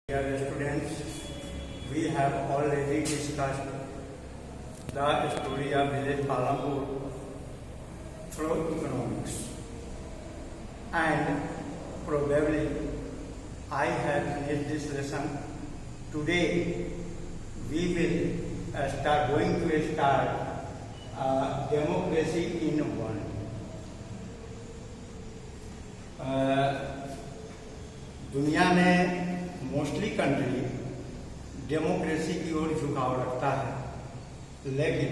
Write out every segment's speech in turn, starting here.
Dear students, we have already discussed the story of village Palampur through economics, and probably I have finished this lesson. Today we will going to start democracy in world. दुनिया में mostly country democracy की ओर झुकाव रखता है, लेकिन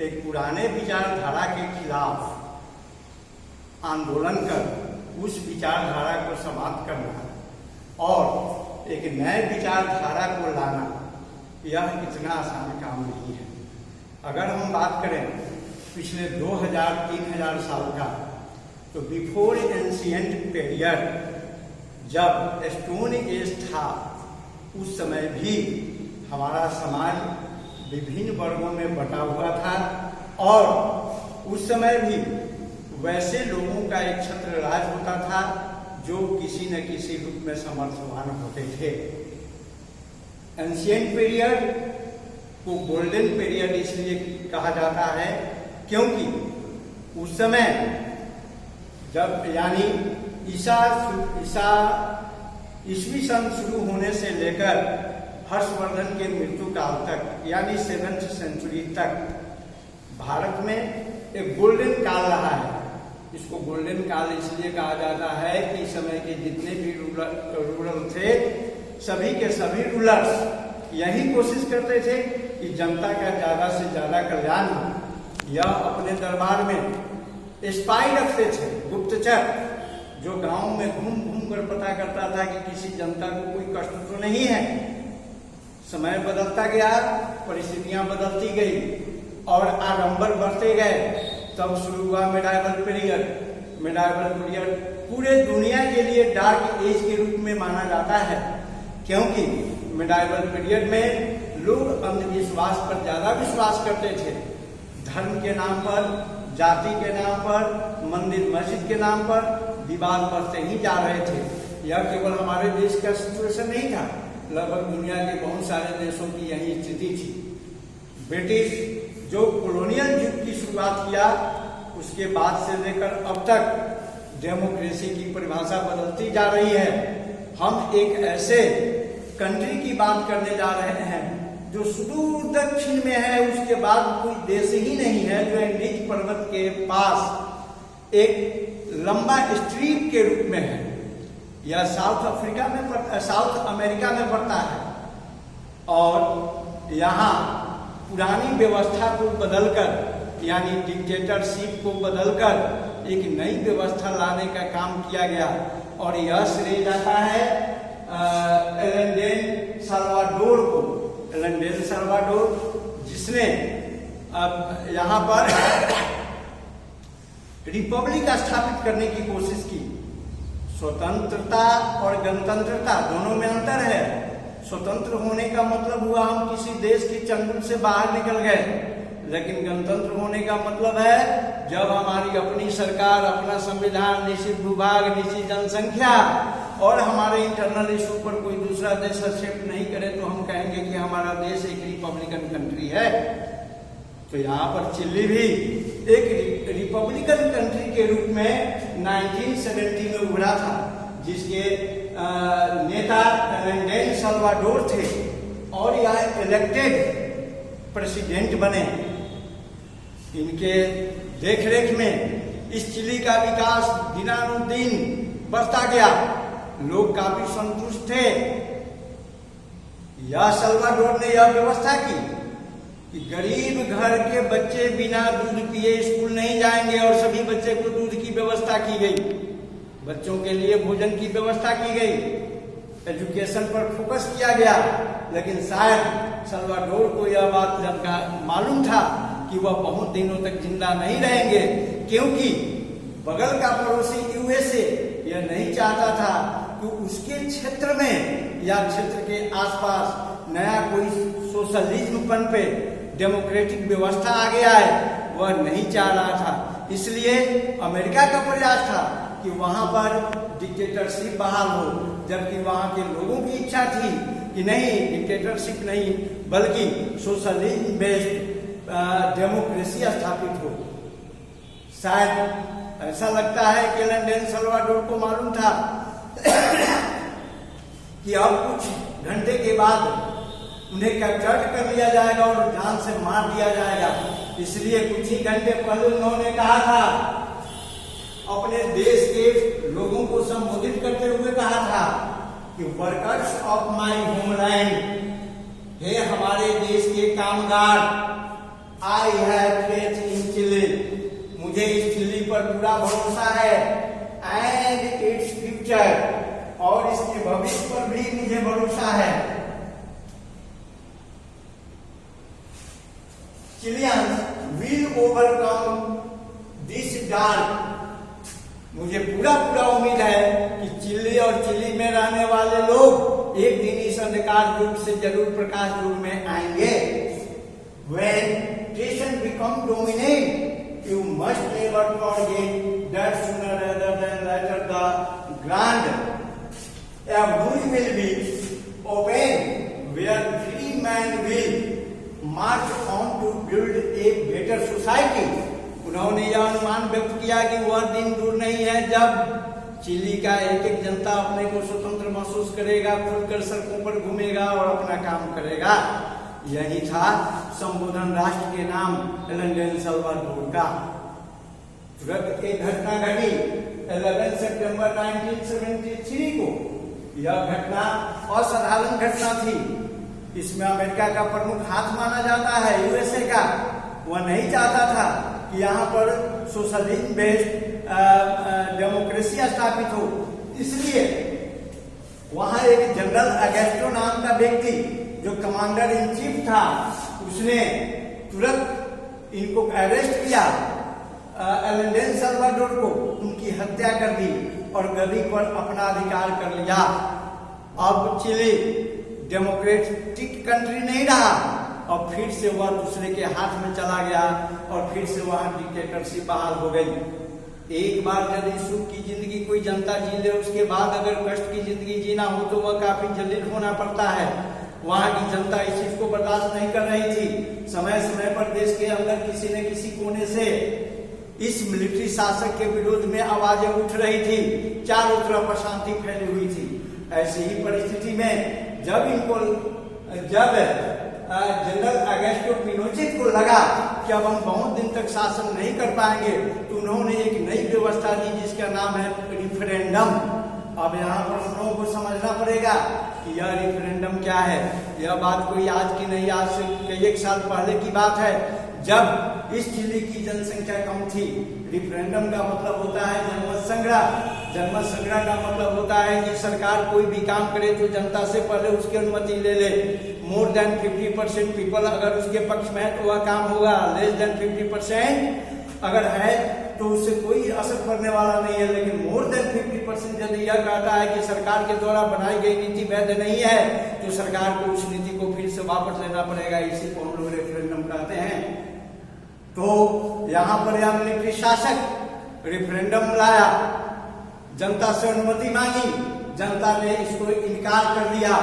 एक पुराने विचारधारा के खिलाफ आंदोलन कर उस विचारधारा को समाप्त करना और एक नए विचारधारा को लाना, यह इतना आसान काम नहीं है। अगर हम बात करें पिछले 2000-3000 साल का, तो बिफोर एंशिएंट पीरियड जब स्टोन एज था, उस समय भी हमारा समाज विभिन्न वर्गों में बटा हुआ था और उस समय भी वैसे लोगों का एक छत्र राज होता था जो किसी न किसी रूप में समर्थवान होते थे। एंशिएंट पीरियड को गोल्डन पीरियड इसलिए कहा जाता है क्योंकि उस समय जब यानी ईस्वी सन शुरू होने से लेकर हर्षवर्धन के मृत्यु काल तक यानी 7th सेंचुरी तक भारत में एक गोल्डन काल रहा है। इसको गोल्डन काल इसलिए कहा जाता है कि इस समय के जितने भी रूलर थे, सभी के सभी रूलर्स यही कोशिश करते थे कि जनता का ज्यादा से ज्यादा कल्याण हो। यह अपने दरबार में स्पाई रखते थे, गुप्तचर, जो गांव में घूम घूम कर पता करता था कि किसी जनता को कोई कष्ट तो नहीं है। समय बदलता गया, परिस्थितियां बदलती गई और आडंबर बढ़ते गए। तब शुरू हुआ मेडाइवल पीरियड। मेडाइवल पीरियड पूरे दुनिया के लिए डार्क एज के रूप में माना जाता है, क्योंकि मेडाइवल पीरियड में लोग अंधविश्वास पर ज्यादा विश्वास करते थे। धर्म के नाम पर, जाति के नाम पर, मंदिर मस्जिद के नाम पर विवाद बढ़ते ही जा रहे थे। यह केवल हमारे देश का सिचुएशन नहीं था, लगभग दुनिया के बहुत सारे देशों की यही स्थिति थी। ब्रिटिश जो कॉलोनियल युग की शुरुआत किया, उसके बाद से लेकर अब तक डेमोक्रेसी की परिभाषा बदलती जा रही है। हम एक ऐसे कंट्री की बात करने जा रहे हैं जो सुदूर दक्षिण में है, उसके बाद कोई देश ही नहीं है जो इंडीज पर्वत के पास एक लंबा स्ट्रीप के रूप में है। यह साउथ अमेरिका में पड़ता है और यहाँ पुरानी व्यवस्था को बदलकर यानी डिक्टेटरशिप को बदलकर एक नई व्यवस्था लाने का काम किया गया और यह श्रेय जाता है एलेन साल्वाडोर को। एलेन साल्वाडोर जिसने यहाँ पर रिपब्लिक स्थापित करने की कोशिश की। स्वतंत्रता और गणतंत्रता दोनों में अंतर है। स्वतंत्र होने का मतलब हुआ हम किसी देश की चंगुल से बाहर निकल गए, लेकिन गणतंत्र होने का मतलब है जब हमारी अपनी सरकार, अपना संविधान, निश्चित भूभाग, निश्चित जनसंख्या और हमारे इंटरनल इशू पर कोई दूसरा देश हस्तक्षेप नहीं करे तो हम कहेंगे कि हमारा देश एक रिपब्लिकन कंट्री है। तो यहाँ पर चिली भी एक रिपब्लिकन कंट्री के रूप में 1970 में उभरा था, जिसके नेता एलेन साल्वाडोर थे और यह इलेक्टेड प्रेसिडेंट बने। इनके देखरेख में इस चिली का विकास दिनानुदिन बढ़ता गया। लोग काफी संतुष्ट थे। यह साल्वाडोर ने यह व्यवस्था की कि गरीब घर के बच्चे बिना दूध पिए स्कूल नहीं जाएंगे और सभी बच्चे को दूध की व्यवस्था की गई। बच्चों के लिए भोजन की व्यवस्था की गई। एजुकेशन पर फोकस किया गया। लेकिन शायद साल्वाडोर को यह बात मालूम था कि वह बहुत दिनों तक जिंदा नहीं रहेंगे, क्योंकि बगल का पड़ोसी यूएसए यह नहीं चाहता था कि उसके क्षेत्र में या क्षेत्र के आसपास नया कोई सोशलिज्म पनपे, डेमोक्रेटिक व्यवस्था आगे आए, वह नहीं चाह रहा था। इसलिए अमेरिका का प्रयास था कि वहां पर डिक्टेटरशिप बहाल हो, जबकि वहां के लोगों की इच्छा थी कि नहीं, डिक्टेटरशिप नहीं बल्कि सोशलिज्म बेस्ड डेमोक्रेसी स्थापित हो। शायद ऐसा लगता है कि एलन सल्वाडोर को मालूम था कि अब कुछ घंटे के बाद उन्हें कैप्चर कर लिया जाएगा और जान से मार दिया जाएगा। इसलिए कुछ ही घंटे पहले उन्होंने कहा था, अपने देश के लोगों को संबोधित करते हुए कहा था कि वर्कर्स ऑफ माय होमलैंड, हे हमारे देश के कामगार, I have faith in Chile, मुझे इस चिली पर पूरा भरोसा है, एंड इट्स फ्यूचर, और इसके भविष्य पर भी मुझे भरोसा है। चिलियंस विल ओवरकम दिस डार्क, मुझे पूरा उम्मीद है कि चिली और चिली में रहने वाले लोग एक दिन इस अंधकार युग से जरूर प्रकाश युग में आएंगे। When Christian become dominant, you must never forget that sooner rather than later the grand avenue will be open where free man will march on to build a better society. उन्होंने यह अनुमान व्यक्त किया कि वह दिन दूर नहीं है जब चिली का एक एक जनता अपने को स्वतंत्र महसूस करेगा, खुलकर सड़कों पर घूमेगा और अपना काम करेगा। यही था संबोधन राष्ट्र के नाम एलन सल्वाडोर का। तुरंत एक घटना घटी 11 सितंबर 1973 को। यह घटना असाधारण घटना थी। इसमें अमेरिका का प्रमुख हाथ माना जाता है, यूएसए का। वह नहीं चाहता था कि यहाँ पर सोशलिज्म बेस्ड डेमोक्रेसी स्थापित हो, इसलिए वहां एक जनरल अगेस्टो नाम का व्यक्ति जो कमांडर इन चीफ था, उसने तुरंत इनको अरेस्ट किया, एलन सल्वाडोर को, उनकी हत्या कर दी और गद्दी पर अपना अधिकार कर लिया। अब चिली डेमोक्रेटिक कंट्री नहीं रहा, और फिर से वह दूसरे के हाथ में चला गया और फिर से वहां डिक्टेटरशिप बहाल हो गई। एक बार यदि सुख की जिंदगी कोई जनता जी ले, उसके बाद अगर कष्ट की जिंदगी जीना हो तो वह काफी जलील होना पड़ता है। वहां की जनता इस चीज को बर्दाश्त नहीं कर रही थी। समय समय पर देश के अंदर किसी न किसी कोने से इस मिलिट्री शासक के विरोध में आवाजें उठ रही थी, चारों तरफ अशांति फैली हुई थी। ऐसी ही परिस्थिति में जब जनरल अगेस्टो पिनोचेट को लगा कि अब हम बहुत दिन तक शासन नहीं कर पाएंगे, तो उन्होंने एक नई व्यवस्था दी जिसका नाम है रिफरेंडम। अब यहाँ पर हम लोगों को समझना पड़ेगा कि यह रिफरेंडम क्या है। यह बात कोई आज की नहीं, आज से कई एक साल पहले की बात है, जब इस चिली की जनसंख्या कम थी। रिफरेंडम का मतलब होता है जनमत संग्रह। जनमत संग्रह का मतलब होता है कि सरकार कोई भी काम करे तो जनता से पहले उसकी अनुमति ले ले। मोर देन 50% पीपल अगर उसके पक्ष में है तो वह काम होगा, लेस देन 50% अगर है तो उससे कोई असर पड़ने वाला नहीं है। लेकिन मोर देन 50% यदि यह कहता है कि सरकार के द्वारा बनाई गई नीति वैध नहीं है, तो सरकार को उस नीति को फिर से वापस लेना पड़ेगा। इसी को हम लोग रेफरेंडम कहते हैं। तो यहाँ पर यह मिलिट्री शासक रेफरेंडम लाया, जनता से अनुमति मांगी, जनता ने इसको इनकार कर दिया।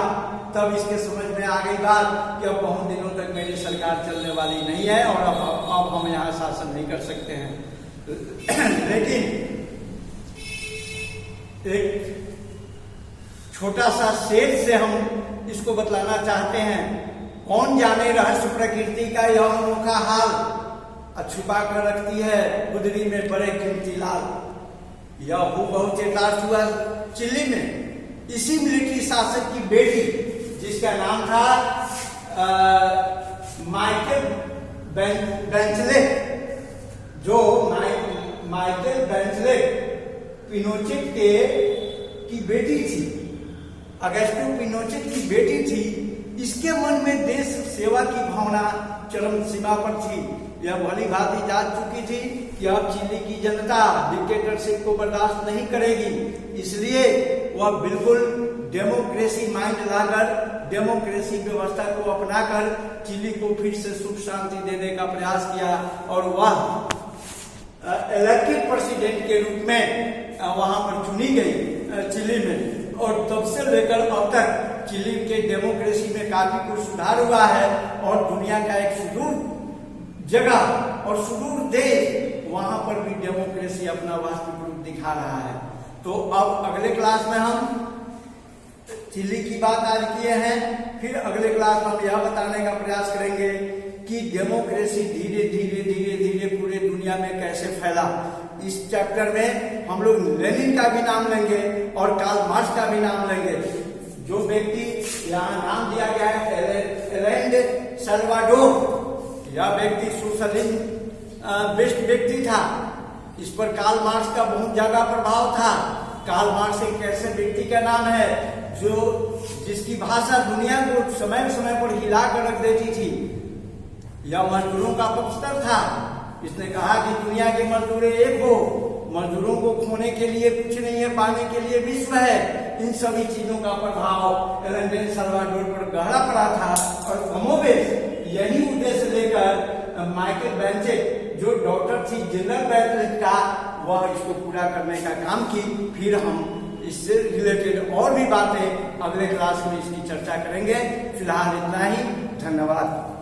तब इसके समझ में आ गई बात कि अब बहुत दिनों तक मेरी सरकार चलने वाली नहीं है और अब हम यहाँ शासन नहीं कर सकते हैं। लेकिन एक छोटा सा शेर से हम इसको बतलाना चाहते हैं। कौन जाने रहस्य प्रकृति का यह अनोखा हाल, छुपा कर रखती है गुदरी में बड़े कीमती लाल। यह बहुत चेतार्थ हुआ चिली में। इसी मिलिट्री शासक की बेटी जिसका नाम था माइकल बेंचलेट, जो माइकल बेंचलेट पिनोचेट की बेटी थी, अगस्टो पिनोचेट की बेटी थी। इसके मन में देश सेवा की भावना चरम सीमा पर थी। यह भली भांति जान चुकी थी कि अब चिली की जनता डिक्टेटरशिप को बर्दाश्त नहीं करेगी, इसलिए वह बिल्कुल डेमोक्रेसी माइंड लाकर डेमोक्रेसी व्यवस्था को अपनाकर चिली को फिर से सुख शांति देने का प्रयास किया और वह इलेक्टेड प्रेसिडेंट के रूप में वहां पर चुनी गई चिली में। और तब से लेकर अब तक चिली के डेमोक्रेसी में काफी कुछ सुधार हुआ है और दुनिया का एक सुदूर जगह और सुदूर देश वहां पर भी डेमोक्रेसी अपना वास्तविक रूप दिखा रहा है। तो अब अगले क्लास में हम चिली की बात आज किए हैं, फिर अगले क्लास में हम यह बताने का प्रयास करेंगे कि डेमोक्रेसी धीरे धीरे धीरे धीरे पूरे दुनिया में कैसे फैला। इस चैप्टर में हम लोग लेनिन का भी नाम लेंगे और कार्ल मार्क्स का भी नाम लेंगे। जो व्यक्ति यहाँ नाम दिया गया है एलेन सल्वाडोर, यह व्यक्ति सोशलिस्ट व्यक्ति था। इस पर कार्ल मार्क्स का बहुत ज्यादा प्रभाव था। कार्ल मार्क्स एक ऐसे व्यक्ति का नाम है जिसकी भाषा दुनिया को समय समय पर हिला कर रख देती थी। यह मजदूरों का पक्षधर था। इसने कहा कि दुनिया के मजदूर एक हो, मजदूरों को खोने के लिए कुछ नहीं है, पाने के लिए विश्व है। इन सभी चीजों का प्रभाव एलेन सल्वाडोर पर गहरा पड़ा था और कमोबेश यही उद्देश्य लेकर माइकल बेंचेट जो डॉक्टर थी जनरल बैटलेट का, वह इसको पूरा करने का काम की। फिर हम इससे रिलेटेड और भी बातें अगले क्लास में इसकी चर्चा करेंगे। फिलहाल इतना ही, धन्यवाद।